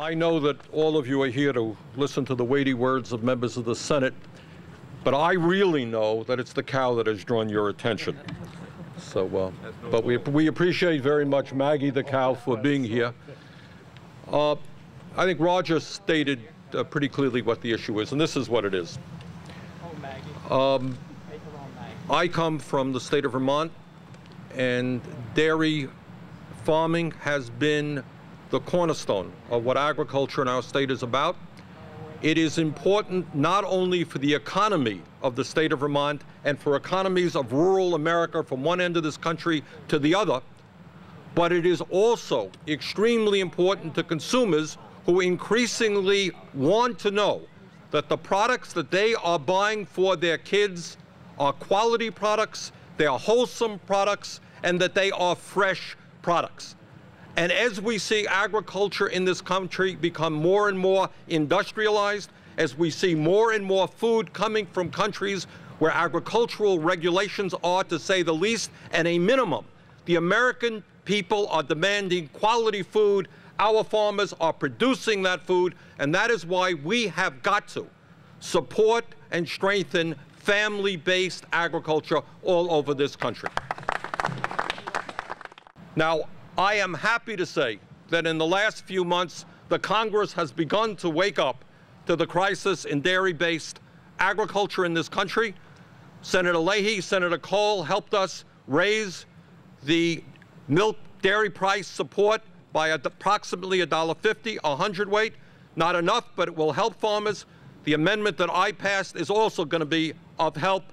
I know that all of you are here to listen to the weighty words of members of the Senate, but I really know that it's the cow that has drawn your attention. So, but we appreciate very much Maggie the cow for being here. I think Roger stated pretty clearly what the issue is, and this is what it is. I come from the state of Vermont, and dairy farming has been the cornerstone of what agriculture in our state is about. It is important not only for the economy of the state of Vermont and for economies of rural America from one end of this country to the other, but it is also extremely important to consumers who increasingly want to know that the products that they are buying for their kids are quality products, they are wholesome products, and that they are fresh products. And as we see agriculture in this country become more and more industrialized, as we see more and more food coming from countries where agricultural regulations are, to say the least, and a minimum, the American people are demanding quality food. Our farmers are producing that food, and that is why we have got to support and strengthen family-based agriculture all over this country. Now, I am happy to say that in the last few months, the Congress has begun to wake up to the crisis in dairy-based agriculture in this country. Senator Leahy, Senator Cole helped us raise the milk dairy price support by approximately $1.50 a hundredweight. Not enough, but it will help farmers. The amendment that I passed is also going to be of help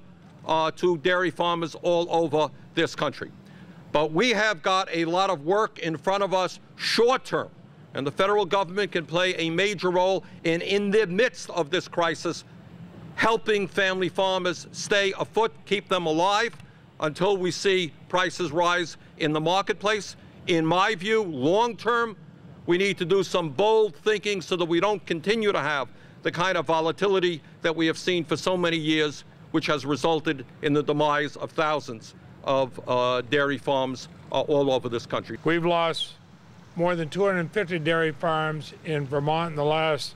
to dairy farmers all over this country. But we have got a lot of work in front of us short term, and the federal government can play a major role in the midst of this crisis, helping family farmers stay afoot, keep them alive until we see prices rise in the marketplace. In my view, long term, we need to do some bold thinking so that we don't continue to have the kind of volatility that we have seen for so many years, which has resulted in the demise of thousands of dairy farms all over this country. We've lost more than 250 dairy farms in Vermont in the last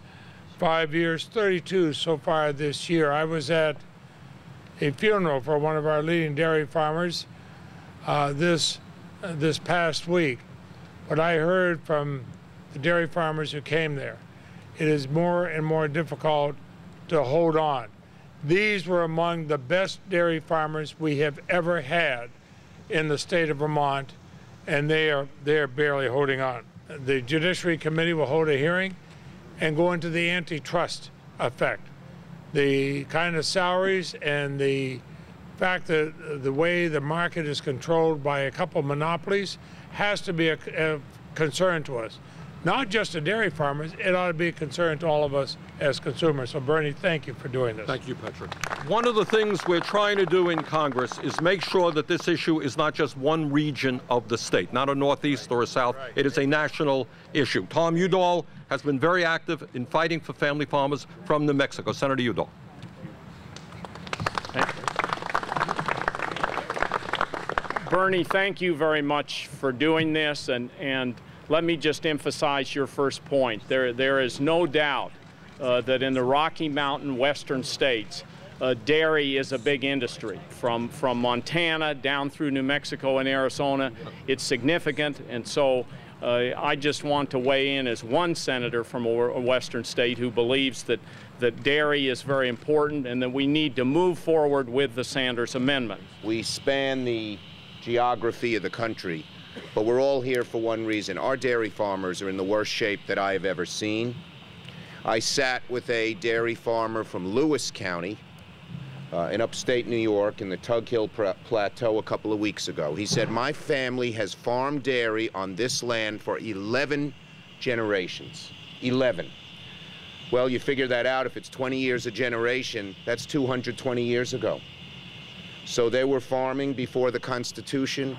5 years, 32 so far this year. I was at a funeral for one of our leading dairy farmers this past week. What I heard from the dairy farmers who came there, it is more and more difficult to hold on. These were among the best dairy farmers we have ever had in the state of Vermont, and they are barely holding on. The Judiciary Committee will hold a hearing and go into the antitrust effect. The kind of salaries and the fact that the way the market is controlled by a couple of monopolies has to be a concern to us. Not just to dairy farmers, it ought to be a concern to all of us as consumers. So Bernie, thank you for doing this. Thank you, Patrick. One of the things we're trying to do in Congress is make sure that this issue is not just one region of the state, not a northeast or a south. Right. It is a national issue. Tom Udall has been very active in fighting for family farmers from New Mexico. Senator Udall. Bernie, thank you very much for doing this, and let me just emphasize your first point. There is no doubt that in the Rocky Mountain western states, dairy is a big industry. From Montana down through New Mexico and Arizona, it's significant, and so I just want to weigh in as one senator from a western state who believes that dairy is very important and that we need to move forward with the Sanders Amendment. We span the geography of the country, but we're all here for one reason. Our dairy farmers are in the worst shape that I have ever seen. I sat with a dairy farmer from Lewis County in upstate New York in the Tug Hill Plateau a couple of weeks ago. He said, my family has farmed dairy on this land for 11 generations. 11. Well, you figure that out. If it's 20 years a generation, that's 220 years ago. So they were farming before the Constitution,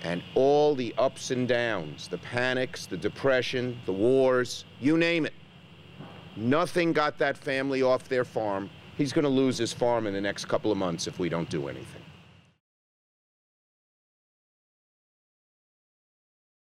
and all the ups and downs, the panics, the depression, the wars, you name it. Nothing got that family off their farm. He's going to lose his farm in the next couple of months if we don't do anything.